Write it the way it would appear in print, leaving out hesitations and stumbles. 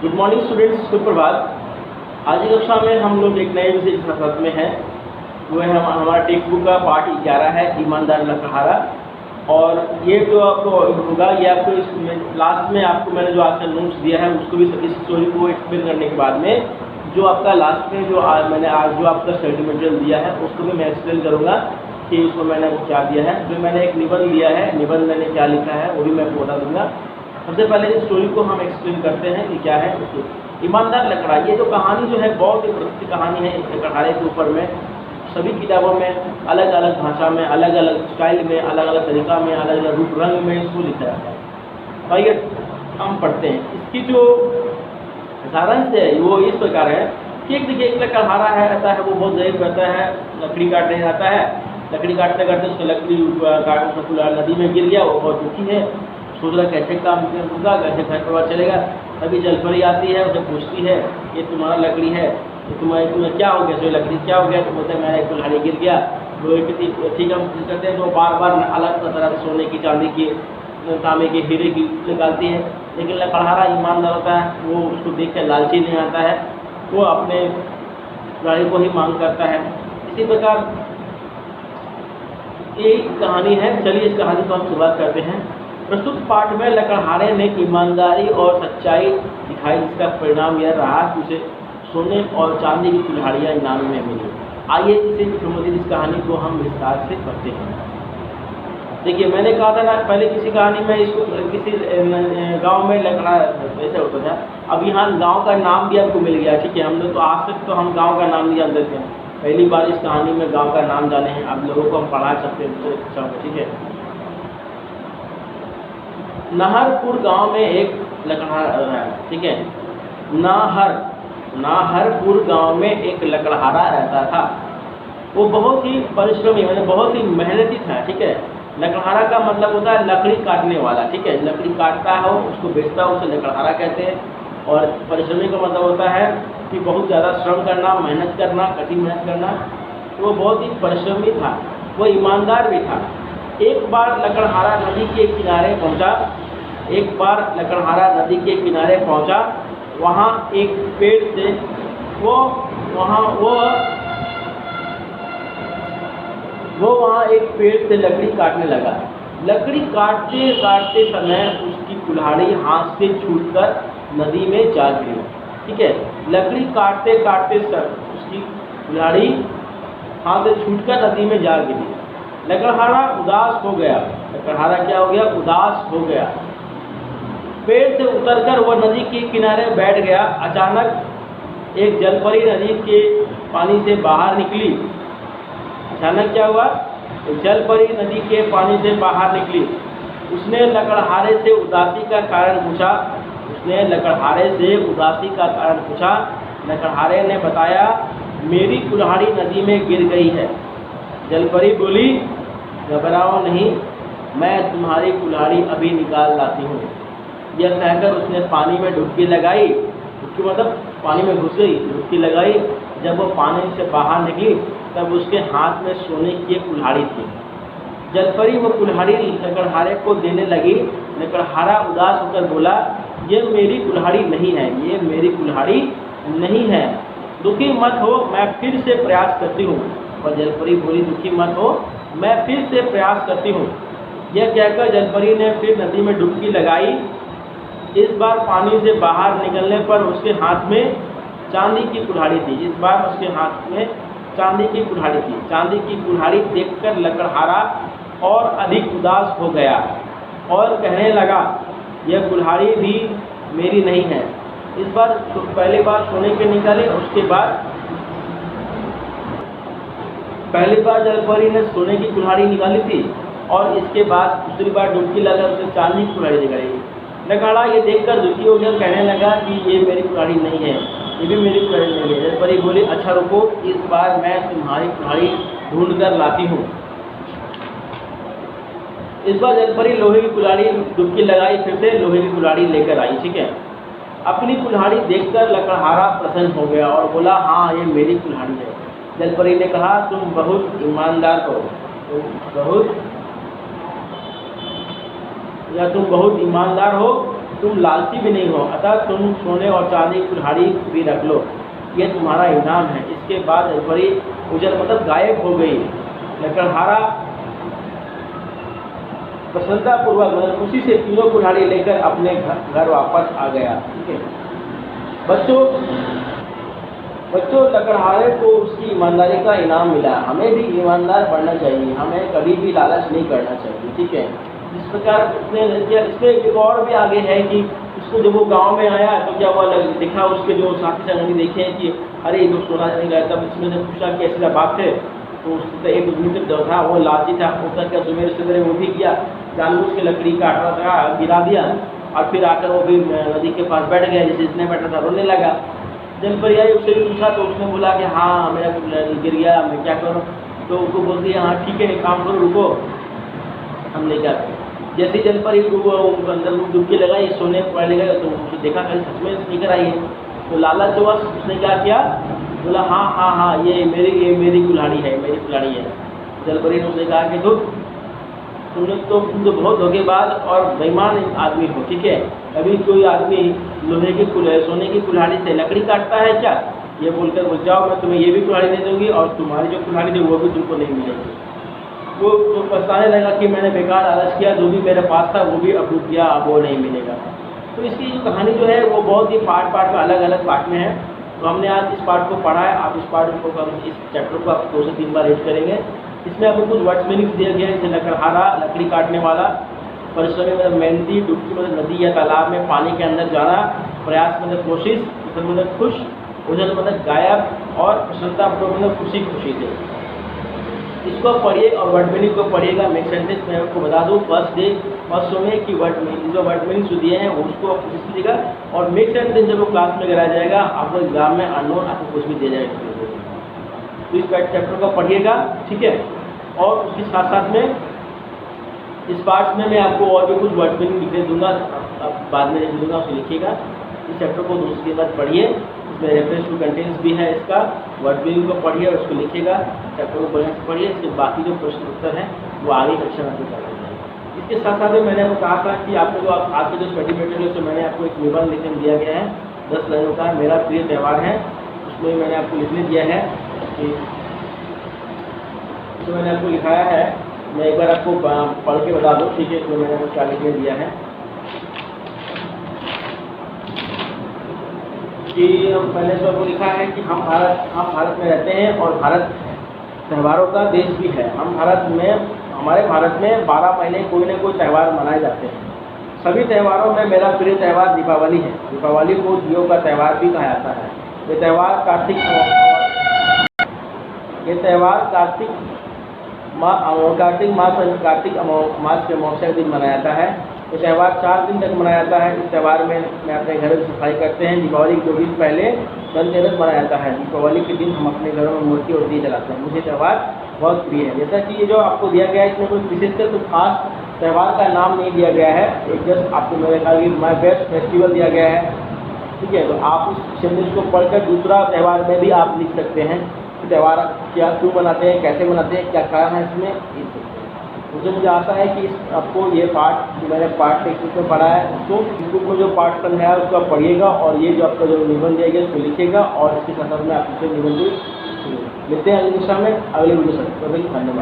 Good morning students, सुप्रभात। आज की कक्षा में हम लोग एक नए विषय के साथ में हैं। वो है हमारा टेक्स्ट बुक का पार्ट 11 है, ईमानदार लकड़हारा। और ये जो आपको होगा, ये आपको इसमें लास्ट में आपको मैंने जो आज का नोट्स दिया है उसको भी इस स्टोरी को एक्सप्लेन करने के बाद में जो आपका लास्ट में जो मैंने आज जो आपका स्टडी मटेरियल दिया है उसको भी मैं एक्सप्लेन करूँगा कि उसमें मैंने वो क्या दिया है। जो मैंने एक निबंध दिया है, निबंध मैंने क्या लिखा है वो भी मैं आपको बता दूँगा। सबसे पहले इस स्टोरी को हम एक्सप्लेन करते हैं कि क्या है। ईमानदार लकड़ा, ये जो कहानी जो है बहुत ही प्रसिद्ध कहानी है। लकड़हारे के ऊपर में सभी किताबों में अलग अलग भाषा में, अलग अलग स्टाइल में, अलग अलग तरीका में, अलग अलग रूप रंग में इसको लिखा जाता है। तो आइए हम पढ़ते हैं। इसकी जो सारांश है वो इस प्रकार है कि देखिए एक लकड़हारा है रहता है, वो बहुत ज़ईफ रहता है, लकड़ी काटने जाता है। लकड़ी काटते काटते उसका लकड़ी नदी में गिर गया। वो बहुत दुखी है, सोच रहा कैसे काम होगा, कैसे घर परिवार चलेगा। तभी जलपरी आती है, उसे पूछती है ये तुम्हारा लकड़ी है, तो तुम्हें क्या हो गया, सो लकड़ी क्या हो गया। तो बोलते हैं मेरा एक कुल्हाड़ी गिर गया। लोहे की ठीक हम करते हैं तो बार बार अलग तरह से सोने की, चांदी की, तांबे के, हीरे की निकालती है। लेकिन लकड़हारा ईमानदार होता है, वो उसको देख कर लालची नहीं आता है, वो अपने कुल्हाड़ी को ही मांग करता है। इसी प्रकार ये कहानी है। चलिए इस कहानी को हम शुरुआत करते हैं। प्रस्तुत पाठ में लकड़हारे ने ईमानदारी और सच्चाई दिखाई, जिसका परिणाम यह रहा कि उसे सोने और चांदी की कुल्हाड़ियाँ इनाम में मिली। आइए इसे संबंधित इस कहानी को हम विस्तार से पढ़ते हैं। देखिए मैंने कहा था ना पहले किसी कहानी में, इसको किसी गांव में लकड़ा ऐसे होता था। अब यहाँ गांव का नाम भी आपको मिल गया, ठीक है। हम लोग तो आज तक तो हम गांव का नाम नहीं जानते थे, पहली बार इस कहानी में गांव का नाम जाने हैं। आप लोगों को हम पढ़ा सकते हैं, ठीक है। नाहरपुर गांव में एक लकड़हारा है, ठीक है। नाहरपुर गांव में एक लकड़हारा रहता था। वो बहुत ही परिश्रमी, मतलब बहुत ही मेहनती था, ठीक है। लकड़हारा का मतलब होता है लकड़ी काटने वाला, ठीक है। लकड़ी काटता है उसको बेचता है, उसे लकड़हारा कहते हैं। और परिश्रमी का मतलब होता है कि बहुत ज़्यादा श्रम करना, मेहनत करना, कठिन मेहनत करना। वो बहुत ही परिश्रमी था, वो ईमानदार भी था। एक बार लकड़हारा नदी के किनारे पहुंचा। वहाँ एक पेड़ से वहाँ एक पेड़ से लकड़ी काटने लगा। लकड़ी काटते काटते समय उसकी कुल्हाड़ी हाथ से छूटकर नदी में जा गिरी, ठीक है। लकड़ी काटते काटते उसकी कुल्हाड़ी हाथ से छूटकर नदी में जा गिरी। लकड़हारा उदास हो गया। लकड़हारा क्या हो गया? उदास हो गया। पेड़ से उतरकर वह नदी के किनारे बैठ गया। अचानक एक जलपरी नदी के पानी से बाहर निकली। अचानक क्या हुआ? जलपरी नदी के पानी से बाहर निकली। उसने लकड़हारे से उदासी का कारण पूछा। लकड़हारे ने बताया मेरी कुल्हाड़ी नदी में गिर गई है। जलपरी बोली घबराओ नहीं, मैं तुम्हारी कुल्हाड़ी अभी निकाल लाती हूँ। यह कहकर उसने पानी में डुबकी लगाई। डुबकी मतलब पानी में घुस गई, डुबकी लगाई। जब वो पानी से बाहर निकली तब उसके हाथ में सोने की एक कुल्हाड़ी थी। जलपरी वो कुल्हाड़ी लकड़हारे को देने लगी। लकड़हारा उदास होकर बोला ये मेरी कुल्हाड़ी नहीं है, ये मेरी कुल्हाड़ी नहीं है। दुखी मत हो, मैं फिर से प्रयास करती हूँ। और जलपरी बोली दुखी मत हो, मैं फिर से प्रयास करती हूँ। यह कहकर जलपरी ने फिर नदी में डुबकी लगाई। इस बार पानी से बाहर निकलने पर उसके हाथ में चांदी की कुल्हाड़ी थी। चांदी की कुल्हाड़ी देखकर लकड़हारा और अधिक उदास हो गया और कहने लगा यह कुल्हाड़ी भी मेरी नहीं है। इस बार तो पहली बार सोने के निकाले, उसके बाद पहली बार जलपरी ने सोने की कुल्हाड़ी निकाली थी और इसके बाद दूसरी बार डुबकी लगा उसने चांदी की कुल्हाड़ी निकाली। लकड़हारा ये देखकर दुखी हो गया, कहने लगा कि ये मेरी कुल्हाड़ी नहीं है, ये भी मेरी कुल्हाड़ी नहीं है। जलपरी बोली अच्छा रुको, इस बार मैं तुम्हारी कुल्हाड़ी ढूंढ कर लाती हूँ। इस बार जलपरी लोहे की कुल्हाड़ी डुबकी लगाई, फिर से लोहे की कुल्हाड़ी लेकर आई, ठीक है। अपनी कुल्हाड़ी देखकर लकड़हारा प्रसन्न हो गया और बोला हाँ ये मेरी कुल्हाड़ी है। जलपरी ने कहा तुम बहुत ईमानदार हो, तुम बहुत ईमानदार हो, तुम लालची भी नहीं हो, अतः तुम सोने और चांदी की कुल्हाड़ी भी रख लो, ये तुम्हारा इनाम है। इसके बाद जलपरी उजल मतलब गायब हो गई। लकड़हारा प्रसन्नतापूर्वक मतलब खुशी से तीनों कुल्हाड़ी लेकर अपने घर वापस आ गया। ठीक है बच्चों, लकड़हारे को उसकी ईमानदारी का इनाम मिला। हमें भी ईमानदार बनना चाहिए, हमें कभी भी लालच नहीं करना चाहिए। ठीक है, इस प्रकार इसमें एक और भी आगे है कि उसको जब वो गांव में आया तो क्या हुआ, देखा उसके जो साथी संगी देखे कि अरे ये तो सोना नहीं गया। तब इसमें ने पूछा कि ऐसी बात है, तो उसका एक मित्र जो था वो लालची था, उसका क्या सुमेर से वो भी किया, जानबूझ के लकड़ी काट रहा था, गिरा दिया और फिर आकर वो भी नदी के पास बैठ गया, जैसे इसने बैठा था, रोने लगा। जलपरी आई, उससे भी पूछा तो उसने बोला कि हाँ मेरा गिर गया, मैं क्या करूँ। तो उसको बोल दिया हाँ ठीक है, एक काम करो, रुको हम ले जाते हैं। जैसे ही जलपरी अंदर डुबकी लगाई, सोने पड़ गए, तो उसने देखा कहीं सच में निकल आई है। तो लालच हुआ, उसने क्या किया, बोला हाँ हाँ हाँ ये मेरी कुल्हाड़ी है, मेरी कुल्हाड़ी है। जलपरी ने उसने कहा कि तुम तो बहुत धोखेबाज और बेईमान आदमी हो। ठीक है, अभी कोई आदमी लोहे की सोने की कुल्हाड़ी से लकड़ी काटता है क्या? ये बोलकर बोल जाओ मैं तुम्हें ये भी कुल्हाड़ी दे दूंगी और तुम्हारी जो कुल्हाड़ी थी वो भी तुमको नहीं मिलेगी। वो तो पछताने लगा कि मैंने बेकार आलस किया, जो भी मेरे पास था वो भी अब रुक गया, अब वो नहीं मिलेगा। तो इसकी जो कहानी जो है वो बहुत ही पार्ट में अलग अलग पार्ट में है। तो हमने आज इस पार्ट को पढ़ा है। आप इस पार्ट को इस चैप्टर को आप 2 से 3 बार रीड करेंगे। इसमें आपको कुछ वर्ड्स मीनिंग्स दिया गया है, जैसे लकड़हारा लकड़ी काटने वाला, परिश्रमी मतलब मेहनती, डुबकी मतलब नदी या तालाब में पानी के अंदर जाना, प्रयास मतलब कोशिश, कुशल मतलब खुश, उजल मतलब गायब और प्रसन्नता मतलब खुशी से। इसको पढ़िए और वर्ड मीनिंग को पढ़िएगा। मेक सेंटेंस मैं आपको बता दूँ, फर्स्ट शो में कि वर्ड मीनिंग जो वर्ड मीनिंग जो दिए हैं उसको आप कोशिश कीजिएगा। और मेक सेंटेंस जब वो क्लास में कराया जाएगा, आपको एग्जाम में अननोन आपको कुछ भी दिया जाएगा। तो इस चैप्टर को पढ़िएगा। ठीक है, और उसके साथ साथ में इस पार्ट में मैं आपको और भी कुछ वर्ड मीनिंग लिख दूंगा, बाद में लिख दूंगा, उसे लिखिएगा। इस चैप्टर को दूसरी बार पढ़िए, इसमें रेफरेंस टू कंटेंट्स भी है इसका। वर्ड मीनिंग को पढ़िए और उसको लिखिएगा, चैप्टर को बढ़िया से पढ़िए। इसके बाकी जो प्रश्न उत्तर हैं वो आगे कक्षा में आपको कराए जाएंगे। इसके साथ साथ में मैंने आपको कहा था कि आपको जो आपके जो स्टडी मटेरियल है उसमें मैंने आपको एक निबंध लिखने दिया गया है 10 लाइनों का, मेरा प्रिय त्यौहार है। उसमें मैंने आपको लिखने दिया है कि जो मैंने आपको लिखाया है, मैं एक बार आपको पढ़ के बता दूँ। ठीक है, तो मैंने आपको क्या लिखने दिया है कि हम पहले तो आपको लिखा है कि हम भारत में रहते हैं और भारत त्यौहारों का देश भी है। हमारे भारत में 12 महीने कोई ना कोई त्यौहार मनाए जाते हैं। सभी त्यौहारों में मेरा प्रिय त्यौहार दीपावली है। दीपावली को दियों का त्यौहार भी कहा जाता है। ये त्यौहार कार्तिक मास के अमावस्या के दिन मनाया जाता है। ये त्यौहार 4 दिन तक मनाया जाता है। इस त्यौहार में मैं अपने घर की सफाई करते हैं। दीपावली के 2 दिन पहले धनतेरस मनाया जाता है। दीपावली के दिन हम अपने घरों में मूर्ति और दिए जलाते हैं। मुझे त्यौहार बहुत प्रिय है। जैसा कि ये जो आपको दिया गया है, इसमें कोई विशेषकर कुछ खास त्यौहार का नाम नहीं दिया गया है, एक जस्ट आपको मेरे ख्याल की माई बेस्ट फेस्टिवल दिया गया है। ठीक है, तो आप इस सेंटेंस को पढ़कर दूसरा त्यौहार में भी आप लिख सकते हैं कि त्यौहार क्या क्यों मनाते हैं, कैसे मनाते हैं, क्या कारण है इसमें। मुझे आशा है कि आपको ये पार्ट जो मैंने पार्ट टेक्स्ट में पढ़ा है उसको बुक में जो पार्ट समझाया है उसको आप पढ़िएगा और ये जो आपका जो निबंध दिया गया उसको लिखिएगा और इसके साथ में आप दूसरे निबंध मिलते हैं अगली कक्षा में अगले वीडियो से। धन्यवाद।